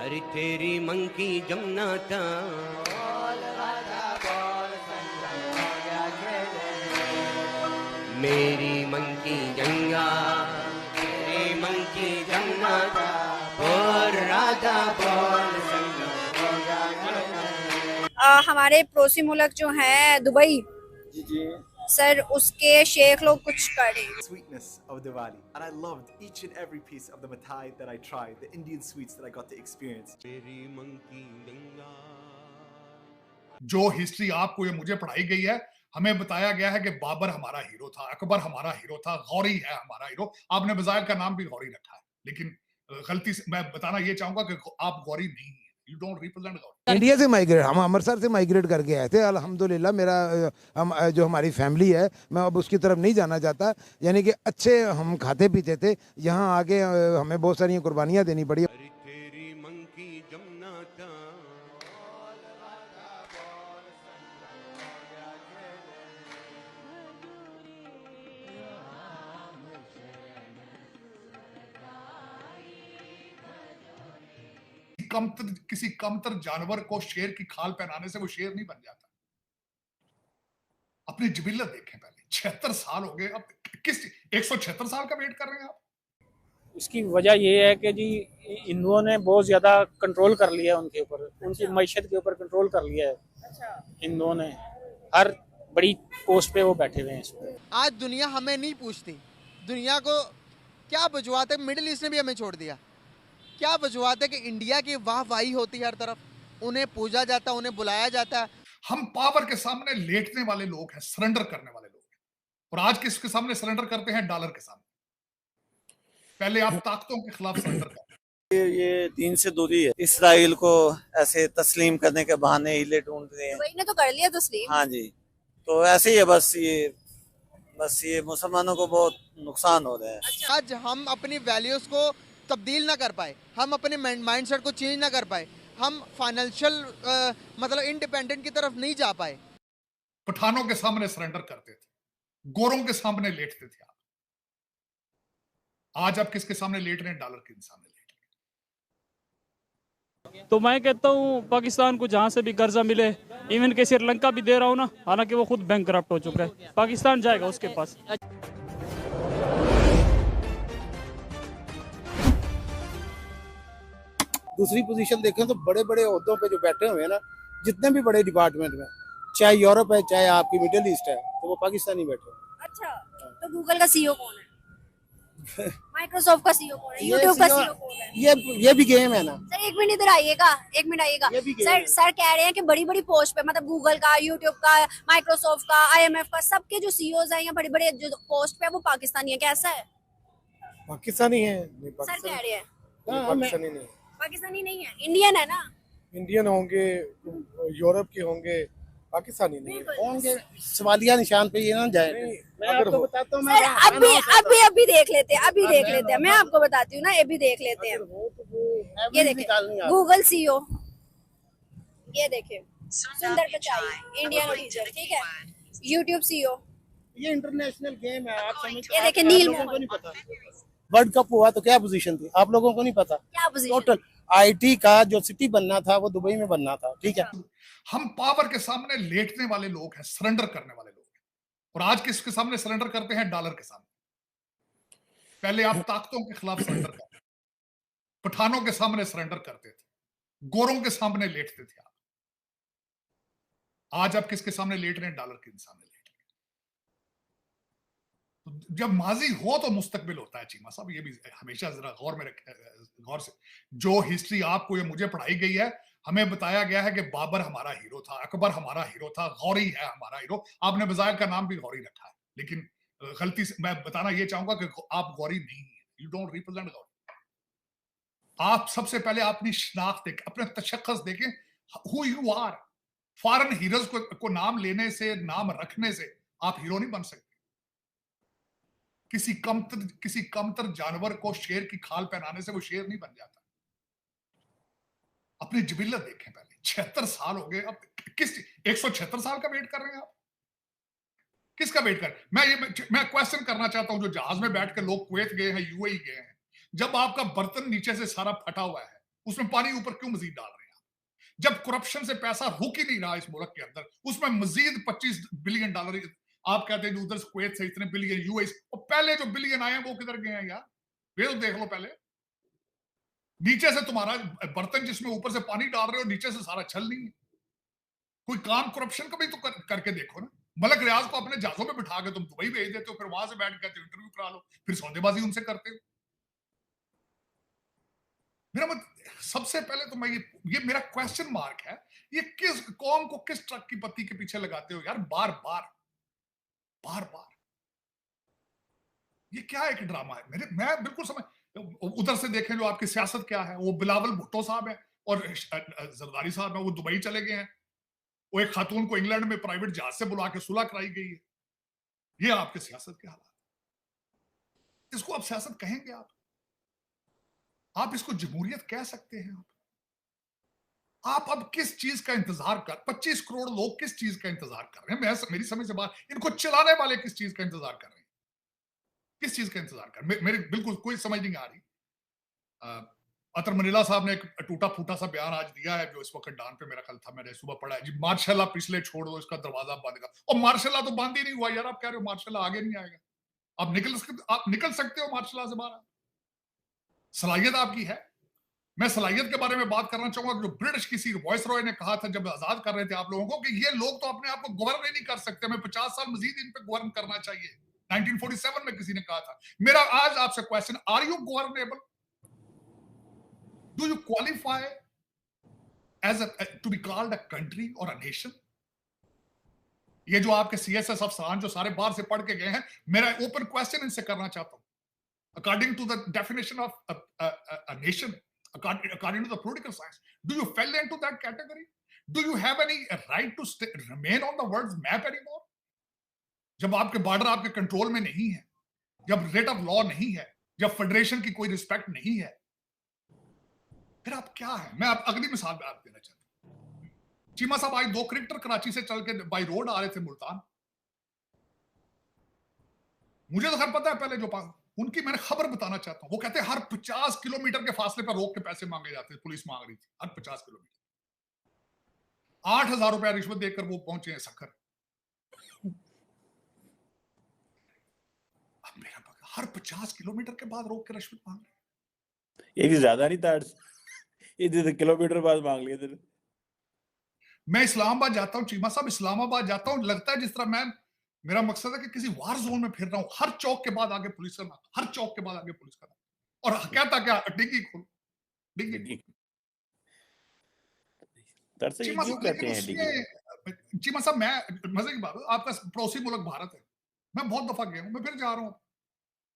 अरे तेरी मंकी जमुना था, मेरी मंकी गंगा, तेरी मंकी जमुना था, और राधा बोल हमारे पड़ोसी मुल्क जो है दुबई, जी सर उसके शेख लोग कुछ करें। Sweetness of Diwali, and I loved each and every piece of the mithai that I tried, the Indian sweets that I got to experience. मेरी मंकी गंगा। जो हिस्ट्री आपको या मुझे पढ़ाई गई है, हमें बताया गया है कि बाबर हमारा हीरो था, अकबर हमारा हीरो था, गौरी है हमारा हीरो। आपने बजायर का नाम भी गौरी रखा है, लेकिन गलती से मैं बताना ये चाहूंगा कि आप गौरी नहीं है। You don't represent Gauri. India से माइग्रेट, हम अमृतसर से माइग्रेट करके आए थे। अल्हम्दुलिल्लाह मेरा जो हमारी फैमिली है, मैं अब उसकी तरफ नहीं जाना चाहता। यानी कि अच्छे हम खाते पीते थे, यहाँ आके हमें बहुत सारी कुर्बानियाँ देनी पड़ी। अरे तेरी मंकी जमुना था, किसी कमतर जानवर को शेर की खाल पहनाने से वो शेर नहीं बन जाता। अपनी जिबिल्लत देखें पहले। 76 साल हो गए, अब किस 176 साल का वेट कर रहे हैं आप? उसकी वजह ये है कि जी हिंदुओं ने बहुत ज़्यादा कंट्रोल कर लिया है उनके ऊपर, उनकी मईशत के ऊपर कंट्रोल कर लिया है। हिंदुओं ने हर बड़ी पोस्ट पे वो बैठे हुए हैं इस वक्त। आज दुनिया हमें नहीं पूछती, दुनिया को क्या वजूहत है, मिडिल ईस्ट ने भी हमें छोड़ दिया। क्या वजूहत है कि इंडिया की वाहवाही होती है हर तरफ, उन्हें पूजा जाता है, उन्हें बुलाया जाता है। हम पावर के सामने लेटने वाले लोग हैं, सरेंडर करने वाले लोग हैं। और आज किसके सामने सरेंडर करते हैं? डॉलर के सामने। पहले आप ताकतों के खिलाफ सरेंडर करते हैं। ये दीन से दूरी है। इसराइल को ऐसे तस्लीम करने के बहाने हिले ढूंढ रहे हैं। दुबई ने तो कर लिया तस्लीम। हाँ जी, तो ऐसे ही है। बस ये मुसलमानों को बहुत नुकसान हो रहा है। आज हम अपनी वैल्यूज को तब्दील ना कर पाए, हम अपने माइंडसेट को चेंज ना कर पाए, हम फाइनेंशियल मतलब इंडिपेंडेंट की तरफ नहीं जा पाए। पठानों के सामने सरेंडर करते थे, गोरों के सामने लेटते थे आप। आज आप किसके सामने लेट रहे हैं? डॉलर के सामने लेट रहे हैं। तो मैं कहता हूँ पाकिस्तान को जहाँ से भी कर्जा मिले, इवन के श्रीलंका भी दे रहा हूँ ना, हालांकि वो खुद बैंकरप्ट हो चुका है, पाकिस्तान जाएगा उसके पास। दूसरी पोजीशन देखें तो बड़े बड़े ओहदों पे जो बैठे हुए हैं ना, जितने भी बड़े डिपार्टमेंट में, चाहे यूरोप है चाहे आपकी मिडिल ईस्ट है, तो वो पाकिस्तानी बैठे हैं। अच्छा, तो गूगल का सीईओ कौन है? माइक्रोसॉफ्ट का सीईओ कौन है? यूट्यूब का सीईओ कौन है? ये भी गेम है ना। सर एक मिनट इधर आइएगा, एक मिनट आइएगा। सर कह रहे हैं कि बड़ी बड़ी पोस्ट पे, मतलब गूगल का, यूट्यूब का, माइक्रोसॉफ्ट का, आईएमएफ का, सबके जो सीईओज हैं या बड़े बड़े जो पोस्ट पे वो पाकिस्तानी है। कैसा है? पाकिस्तानी है। सर कह रहे हैं पाकिस्तानी नहीं, पाकिस्तानी नहीं है, इंडियन है ना। इंडियन होंगे, यूरोप के होंगे, पाकिस्तानी नहीं होंगे। सवालिया निशान पे ये ना जाए। मैं आपको बताता हूँ। सर अभी देख लेते हैं, अभी देख लेते हैं। मैं आपको बताती हूँ ना, अभी देख लेते हैं। ये देखिए गूगल सीईओ, ये देखिए सुंदर पिचाई, इंडियन ओरिजिन, ठीक है। यूट्यूब सीईओ, ये इंटरनेशनल गेम है, आप समझते। ये देखिए नील लोगों को नहीं पता। वर्ल्ड कप हुआ तो क्या पोजीशन थी, आप लोगों को नहीं पता। क्या पोजीशन? टोटल आईटी का जो सिटी बनना था वो दुबई में बनना था, ठीक है। हम पावर के सामने लेटने वाले लोग हैं, सरेंडर करने वाले लोग हैं। और आज किसके सामने सरेंडर करते हैं? डॉलर के सामने। पहले आप ताकतों के खिलाफ सरेंडर करते थे, पठानों के सामने सरेंडर करते थे, गोरों के सामने लेटते थे आप। आज आप किसके सामने लेट रहे हैं? डॉलर के सामने लेट रहे हैं। तो जब माजी हो तो मुस्तकबिल होता है चीमा साहब, ये भी हमेशा जरा गौर से। जो हिस्ट्री आपको या मुझे पढ़ाई गई है, हमें बताया गया है कि बाबर हमारा हीरो था, अकबर हमारा हीरो था, गौरी है हमारा हीरो। आपने बजायर का नाम भी गौरी रखा है, लेकिन गलती से मैं बताना ये चाहूंगा कि आप गौरी नहीं है। You don't represent Ghori. आप सबसे पहले अपनी शनाख्त देखें, अपने तशख्खुस देखें, who you are. Foreign heroes को नाम लेने से, नाम रखने से आप हीरो नहीं बन सकते। किसी कमतर जानवर को शेर की खाल पहनाने से वो शेर नहीं बन जाता। अपनी जिबिल्लत देखें पहले। 76 साल हो गए, अब किस 176 साल का वेट कर रहे हैं आप? किसका वेट कर? मैं क्वेश्चन करना चाहता हूं, जो जहाज में बैठ के लोग कुवैत गए हैं, यूएई गए हैं, जब आपका बर्तन नीचे से सारा फटा हुआ है, उसमें पानी ऊपर क्यों मजीद डाल रहे हैं? जब करप्शन से पैसा रुक ही नहीं रहा इस मुल्क के अंदर, उसमें मजीद $25 बिलियन आप कहते हैं उधर कुवैत से इतने बिलियन यूएस, और पहले जो बिलियन आए हैं वो किधर गए हैं यार? वे तो देख लो पहले। नीचे से तुम्हारा बर्तन जिसमें ऊपर से पानी डाल रहे हो, नीचे से सारा छल नहीं है। कोई काम करप्शन का भी तो करके देखो ना। मलक रियाज को अपने जहाजों में बिठा के तुम दुबई भेज देते हो, फिर वहां से बैठ के इंटरव्यू करा लो, फिर सौदेबाजी उनसे करते हो। मेरा सबसे पहले तो मैं ये मेरा क्वेश्चन मार्क है, ये किस कौम को किस ट्रक की पत्ती के पीछे लगाते हो यार? बार बार ये क्या एक ड्रामा है? मैं बिल्कुल समझ। उधर से देखें जो आपकी सियासत क्या है, वो बिलावल भुट्टो साहब है और जरदारी साहब है, वो दुबई चले गए हैं। वो एक खातून को इंग्लैंड में प्राइवेट जहाज से बुला के सुलह कराई गई है। ये आपके सियासत के हालात। इसको आप सियासत कहेंगे? आप इसको जमहूरियत कह सकते हैं? आप अब किस चीज का इंतजार कर 25 करोड़ लोग किस चीज का इंतजार कर रहे हैं? मेरी समझ से बाहर, इनको चलाने वाले किस चीज का इंतजार कर रहे हैं? किस चीज का इंतजार कर? मेरे बिल्कुल कोई समझ नहीं आ रही। अतर मनीला साहब ने एक टूटा फूटा सा बयान आज दिया है, जो इस वक्त डान पे मेरा कल था, मैंने सुबह पढ़ा है जी, मार्शल पिछले छोड़ दो, इसका दरवाजा बंद कर। और मार्शल तो बंद ही नहीं हुआ यार। आप कह रहे हो मार्शल आगे नहीं आएगा? आप निकल सकते हो मार्शल से बाहर। सलाहियत आपकी है। मैं सलाहियत के बारे में बात करना चाहूंगा। जो ब्रिटिश किसी वॉइस रॉय ने कहा था जब आजाद कर रहे थे आप लोगों को, कि ये लोग तो अपने आप को गवर्न ही नहीं कर सकते, हमें 50 साल मजीद इन पे गवर्न करना चाहिए। 1947 में किसी ने कहा था। मेरा आज आपसे question, are you governable? Do you qualify as to be called a country और अ नेशन? ये जो आपके CSS अफसरान जो सारे बाहर से पढ़ के गए हैं, मेरा ओपन क्वेश्चन इनसे करना चाहता हूं। According to the definition of a nation, according to the political science, do you fall into that category? Do you have any right to remain on the world's map anymore? जब आपके border आपके control में नहीं है, जब rate of law नहीं है, जब फेडरेशन की कोई रिस्पेक्ट नहीं है, फिर आप क्या है? मैं आप अगली मिसाल में आप देना चाहता हूं। चीमा साहब आज 2 क्रिकेटर कराची से चल के बाई रोड आ रहे थे मुल्तान। मुझे तो खैर पता है पहले जो उनकी मैंने खबर बताना चाहता हूं। वो कहते हैं हर 50 किलोमीटर के फासले पर रोक के पैसे मांगे जाते हैं, पुलिस मांग रही थी हर 50 किलोमीटर। 8,000 रुपया रिश्वत देकर वो पहुंचे हैं सखर। अब मेरा हर 50 किलोमीटर के बाद रोक के रिश्वत मांग रहे। एक ज्यादा नहीं था, इधर किलोमीटर बाद मांग लिए थे। मैं इस्लामाबाद जाता हूं चीमा साहब, इस्लामाबाद जाता हूं, लगता है जिस तरह मैं, मेरा मकसद है कि किसी वार जोन में फिर रहा हूं। हर चौक के बाद आगे पुलिस करना, हर चौक के बाद आगे पुलिस करना, और कहता क्या, डिग्गी खोल, डिग्गी। चीमा साहब मैं मजे की बात है, आपका पड़ोसी मुल्क भारत है, मैं बहुत दफा गया हूं, मैं फिर जा रहा हूं।